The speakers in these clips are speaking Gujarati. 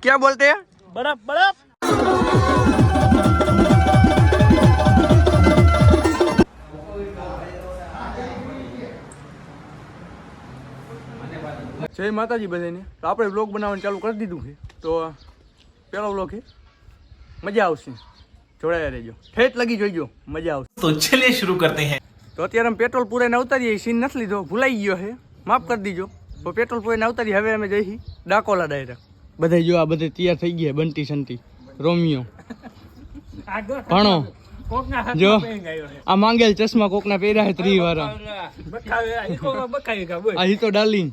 क्या बोलते हैं? बर्फ बर्फ। જય માતાજી બધાને. તો આપણે વ્લોગ બનાવવાનું ચાલુ કરી દીધું છે. તો પહેલો વ્લોગ છે, મજા આવશે, જોડાયા રહેજો, ઠેઠ લગી જોઈજો, મજા આવશે. तो चलिए शुरू करते हैं. તો અત્યારે અમે પેટ્રોલ પૂરાઈને ઉતારીએ, સીન નથી લીધો, ભૂલાઈ ગયો છે, માફ કરી દીજો. તો પેટ્રોલ પૂરાઈને ઉતારીએ, હવે અમે જઈશું ડાકોલા ડાયરેક્ટ. બધા જો આ બધે તૈયાર થઈ ગયા, બંટી સંટી, રોમિયો, ભણો જો આ માંગેલ ચશ્મા કોકના પહેર્યા છે 30 વાળા. આ હી તો ડાર્લિંગ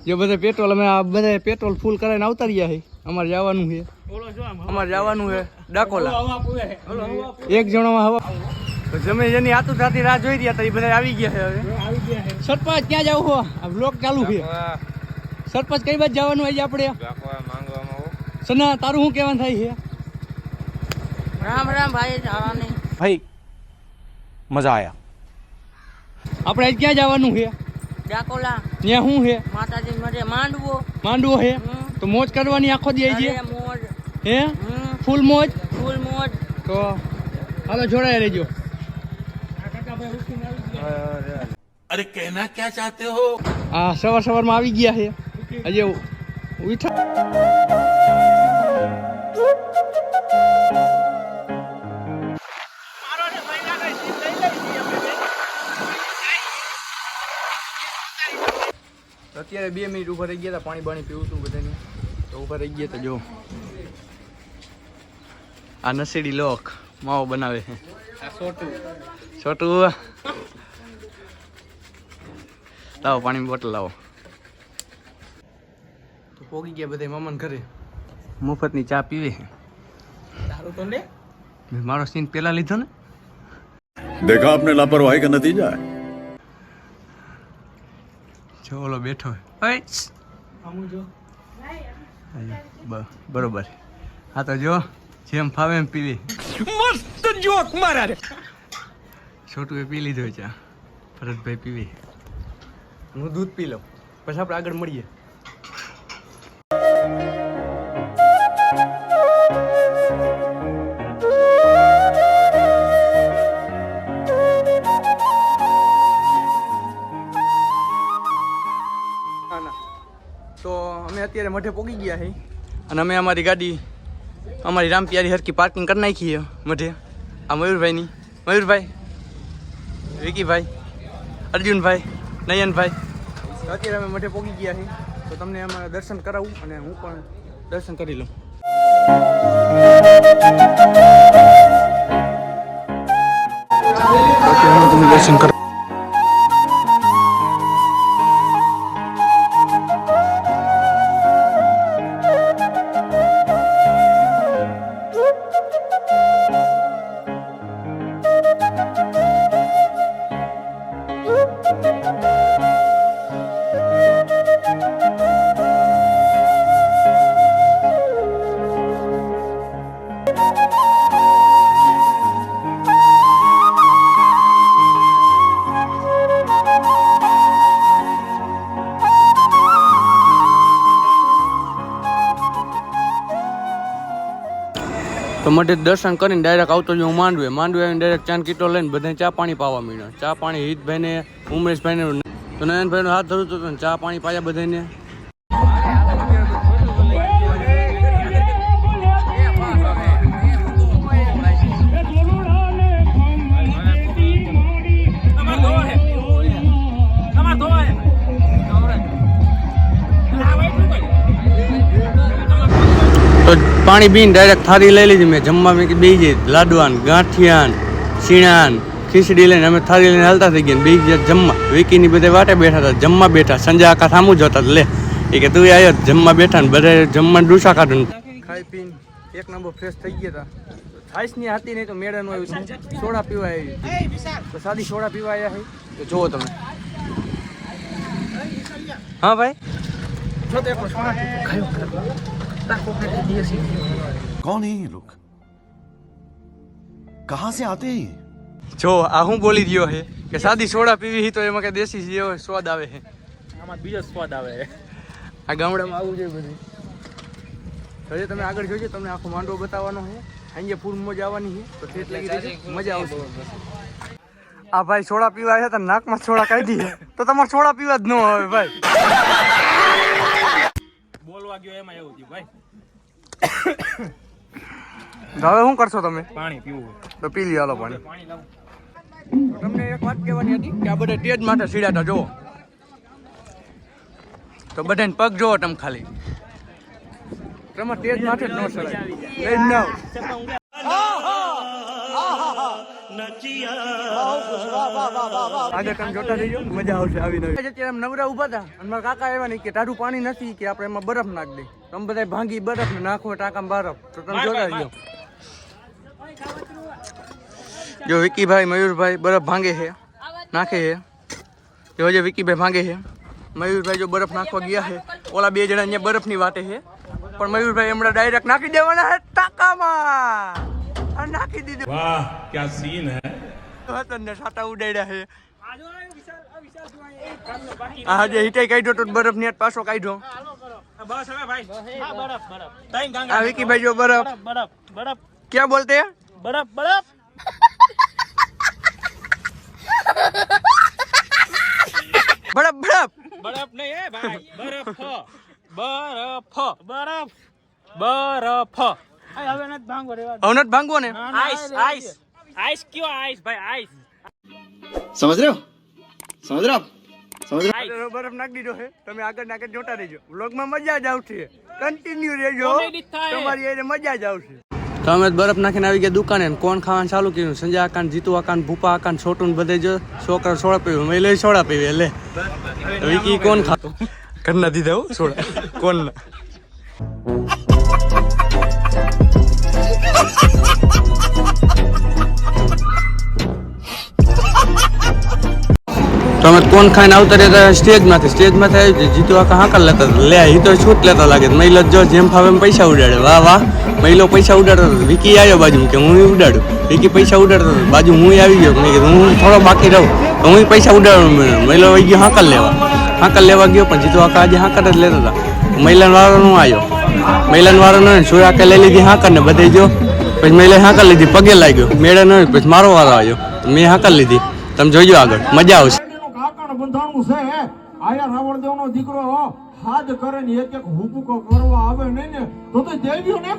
જો બધા પેટ્રોલ, અમે આ બધા પેટ્રોલ ફૂલ કરાવીને આવતા રહ્યા છે. અમારે જવાનું છે, ડાકોલા. એક જણોમાં હવા જમે જેની આતુ સાથી રાહ જોઈ રહ્યા હતા, એ બધા આવી ગયા છે. હવે સરપંચ ક્યાં જાવ છો? આ બ્લોક ચાલુ છે. સરપંચ કઈ બાજુ જવાનું આજે આપણે? સના તારું શું કહેવાનું થાય છે? राम राम भाई जावा नहीं भाई मजा आया. આપણે આજ ક્યાં જવાનું છે? डाकोला ત્યાં શું છે? माताजी मरे मांडवो માંડવો છે. તો મોજ કરવાની આખો દી છે. अरे मोज હે ફૂલ મોજ. फूल मोज તો હાલો જોડાયા રહેજો. अरे कहना क्या चाहते हो? આ સવારમાં આવી ગયા છે. આજે ઉઠા અત્યારે 2 મિનિટ ઉભા રહી ગયા હતા, પાણી બાણી પીવું હતું બધાને. તો ઉભા રહી ગયા હતા. જો આ નશેડી લોક માવો બનાવે છે. છોટું લાવો પાણીની બોટલ લાવો. તો પોગી ગયા બધા મામાને ઘરે, મફતની ચા પીવે. दारू तो ले. મેં મારો સીન પેલા લીધો ને. देखा आपने लापरवाही का नतीजा है. જો ઓલો બેઠો હોય. બરોબર. હા તો જો જેમ ફાવે એમ પીવી. मस्त जोक मारा रे. છોટું એ પી લીધો ચા, ભરતભાઈ પીવી. હું દૂધ પી લઉં, પછી આપણે આગળ મળીએ. તો અમે અત્યારે મઠે પહોંચી ગયા છીએ અને અમે અમારી ગાડી, અમારી રામપિયારી હરકી પાર્કિંગ કરી નાખી છે મઠે. આ મયુરભાઈની, મયુરભાઈ, વિકીભાઈ, અર્જુનભાઈ, નયનભાઈ. તો અત્યારે અમે મઠે પહોંચી ગયા છીએ. તો તમને અમારે દર્શન કરાવું અને હું પણ દર્શન કરી લઉં. તમે દર્શન કરો. તો મઠે દર્શન કરીને ડાયરેક્ટ આવતો જો હું માંડવે આવીને ડાયરેક્ટ ચાન કીટો લઈને બધા ચા પાણી પાવા માંડ્યો. ચા પાણી હિતભાઈને, ઉમરેશભાઈને, તો નયનભાઈનો હાથ ધરું હતો, ચા પાણી પાયા બધાને. તો પાણી પીને ડાયરેક્ટ થાળી લઈ લીધી. મેં જમવા મેં બે જઈ લાડવાન, ગાંઠિયાન, શીણાન, ખીચડી લઈને અમે થાળી લઈને હાલતા થઈ ગયા. બે જમવા વિકીની બધે વાટે બેઠા હતા, જમવા બેઠા. સંજય આખા સામું જોતા લે એ કે તું આવ્યો જમવા બેઠા ને બધા જમવા ડૂસા કાઢું. ખાઈ પીને એક નંબર ફ્રેશ થઈ ગયા હતા. છાશની હતી નહીં તો મેળાનું આવ્યું છે. સોડા પીવા આવી તો સાદી સોડા પીવા આવ્યા છે. તો જુઓ તમે. હા ભાઈ कौन है ये लोग? कहाँ से आते हैं? જો આ હું બોલી રહ્યો છે કે સાદી સોડા પીવી તો એમાં કે દેશી જેવો સ્વાદ આવે છે. આમાં બીજો સ્વાદ આવે. આ ગામડામાં આવું જોઈએ બધું. હજી તમે આગળ જોજો, તમને આખો માંડવો બતાવવાનો છે. અહીંયા ફૂલ મોજ આવવાની છે, તો ઠેઠ લગી દેજો, મજા આવશે. આ ભાઈ સોડા પીવા આવ્યા હતા, નાકમાં સોડા કાઢી છે, તો તમારે સોડા પીવા જ ન આવે ભાઈ. બોલવા ગયો એમાં એવું થયું ભાઈ. હવે શું કરશો તમે? પાણી પીવું તો પી લ્યો, હાલો પાણી. પાણી લાવો. તમને એક વાત કહેવાની હતી કે આ બધા તેજ માટે સીડાતા જોવો, તો બધાને પગ જોવો તમે ખાલી. તમે તેજ માટે જ ન સડાય. લઈ જ ના આગળ તમે જોતા રહીજો, મજા આવશે આવી નવી. અત્યારે એમ નવરા ઉભા હતા અને મારા કાકા એવા નહીં કે ટાઢું પાણી નથી કે આપણે એમાં બરફ નાખ દે. તમે બધા ભાંગી બરફ ને નાખો ટાંકામાં બરફ, તો તમે જોતા રહીજો. જો વિકીભાઈ મયુરભાઈ બરફ ભાંગે છે, નાખે છે. જો હજી વિકીભાઈ ભાંગે છે. મયુરભાઈ જો બરફ નાખવા ગયા છે, ઓલા બે જણા અહીંયા બરફની વાટે છે, પણ મયુરભાઈ હમણાં ડાયરેક્ટ નાખી દેવાના છે ટાંકામાં. નાખી દીધું. વાહ ક્યા સીન હે. તને સાટા ઉડાડ્યા છે. હા જે હિટાઈ કાઢ્યો તો બરફ ની પાછો કાઢ્યો. બસ હવે ભાઈ. હા બરફ બરફ. તઈ ગાંગા. આ વિકીભાઈ જો બરફ બરફ બરફ. ક્યાં બોલતે હે? બરફ બરફ. બરફ બરફ બરફ નહીં હે ભાઈ. બરફ બરફ બરફ બરફ. આ હવે નથી ભાંગવો રેવા. હવે નથી ભાંગવો ને. આઈસ આઈસ આઈસ કયો આઈસ ભાઈ આઈસ. समझ रहे हो समझ रहे हो आप समझ रहे આ બરફ નાખી દીધો છે. તમે આગળ આગળ જોતા રહેજો, વ્લોગમાં મજા જ આવશે. કન્ટિન્યુ રહેજો, તમારી એને મજા જ આવશે. તો અમે બરફ નાખીને આવી ગયા દુકાને. કોણ ખાવાનું ચાલુ કર્યું? સંજય આકાન, જીતુ આકાન, ભૂપા આકાન, છોટું બધે જો છોકરા સોડા પીવું, મહિલા સોડા પીવે. લે વિકી કોણ ખાતો? ઘરના દીધા હો સોડા કોણ ના. તો અમે કોણ ખાઈને આવતા રહેતા સ્ટેજમાંથી આવી જીતુ આખા હાકર લેતા લે ઈ તો છૂટ લેતા લાગે. મહિલો જો જેમ ફાવે એમ પૈસા ઉડાડે. વાહ વાહ, મહિલો પૈસા ઉડાડતો હતો. વિકી આવ્યો બાજુ કે હું ઉડાડું. વિકી પૈસા ઉડાડતો હતો, બાજુ હું આવી ગયો. મેં કીધું હું થોડો બાકી રહું તો હું પૈસા ઉડાડું. મહિલો વહી ગયો હાકર લેવા ગયો, પણ જીતુ આખા આજે હાકર જ લેતા હતા. મહિલાનો વાળો નો આવ્યો. મહિલાનો વાળો ન સોય આખે લઈ લીધી હાકર ને બધે જો. પછી મહિલાએ હાકર લીધી, પગે લાગ્યો. મેળે ન પછી મારો વારો આવ્યો, મેં હાકર લીધી. તમે જોજો આગળ, મજા આવશે. બંધાણું છે આયા રાવણ દેવ નો દીકરો હાથ કરે ને એક હુકુકો કરવા આવે નહીં ને તો દેવીઓ ને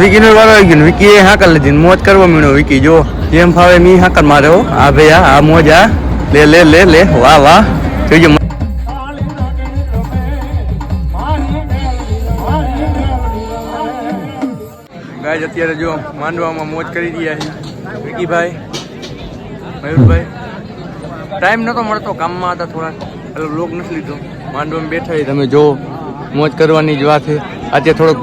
વિકી નો વારો આવી ગયો. વિકી એ હાકર લીધી, મોજ કરવા મીણો. વિકી જો જેમ ફાવે મી હાકર મારે. આ ભાઈ આ મોજ આ લે લે લે લે. વાહ વાહ, જોજો. ગાય અત્યારે જો માંડવામાં મોજ કરી રહ્યા છે વિકીભાઈ, મયુરભાઈ. ટાઈમ નતો મળતો, કામમાં હતા થોડા, એટલે બ્લોગ નથી લીધો. માંડવામાં બેઠા તમે જો, મોજ કરવાની જ વાત છે. આજે થોડોક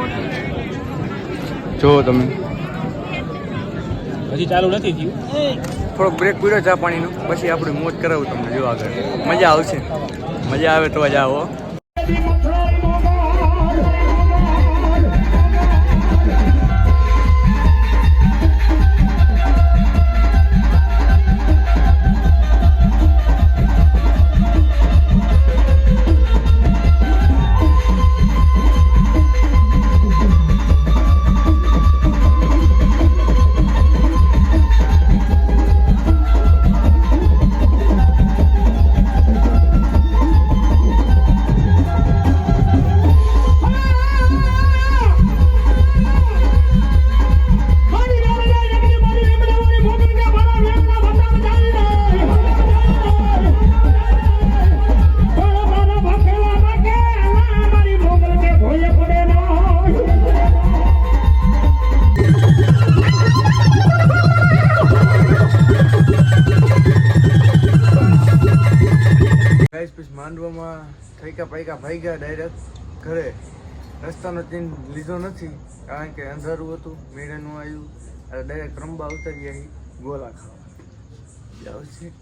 જો તમે હજી ચાલુ નથી થયું. થોડોક બ્રેક પીડ્યો ચા પાણીનો, પછી આપણે મોજ કરાવું તમને. જો આગળ મજા આવશે, મજા આવે તો જ આવો. માંડવામાં થઈકા પાઈકા ભાઈ ગયા ડાયરેક્ટ ઘરે. રસ્તાનો ચીન લીધો નથી, કારણ કે અંધારું હતું, મેળાનું આવ્યું. ડાયરેક્ટ રંબા ઉતરી ગયા ગોલા ખાવા. જાવ છે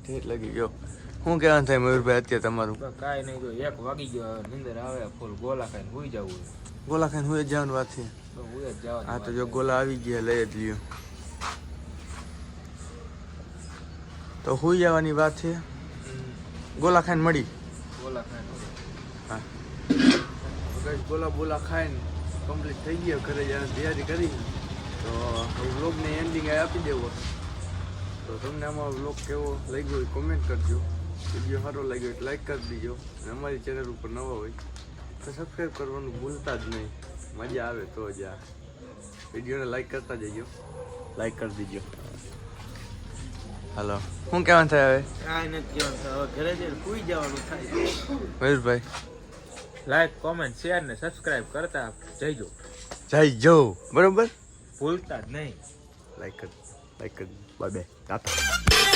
ઠેઠ લાગી ગયો. શું કહેવાનું થાય મયુરભાઈ અત્યારે તમારું? કાંઈ નહીં, જો 1 વાગી ગયો, હવે નીંદર આવે ફૂલ, ગોલા ખાઈને સુઈ જવું. ગોલા ખાઈને હું જ જવાનું વાત છે. તો હું જ જવાનું. હા તો જો ગોલા આવી ગયા લઈ જ લ્યો. તો હુઈ જવાની વાત છે. ગોલા ખાઈને મળી. ગોલા ખાઈને હા ગોલા બોલા ખાઈને કમ્પ્લીટ થઈ ગયો, ઘરે જવાની તૈયારી કરી. તો વ્લોગને એન્ડિંગ આપી દેવો. તો તમને અમારો વ્લોગ કેવો લાગ્યો હોય કોમેન્ટ કરજો. વિડીયો સારો લાગ્યો એટલે લાઈક કરી દીજો. અને અમારી ચેનલ ઉપર નવા હોય તો સબસ્ક્રાઈબ કરવાનું ભૂલતા જ નહીં. મજા આવે તો જ આ વિડીયોને લાઈક કરતા જજો. લાઈક કરી દીજો. હાલો શું કહેવાનું થાય હવે? કાંઈ નથી કહેવાનું, હવે ઘરે જઈને સુઈ જવાનું થાય. મયુરભાઈ લાઈક, કોમેન્ટ, શેર ને સબસ્ક્રાઇબ કરતા જઈજો. જય જો બરોબર. ભૂલતા જ નહીં. લાઈક કરી બાય બાય ટાટા.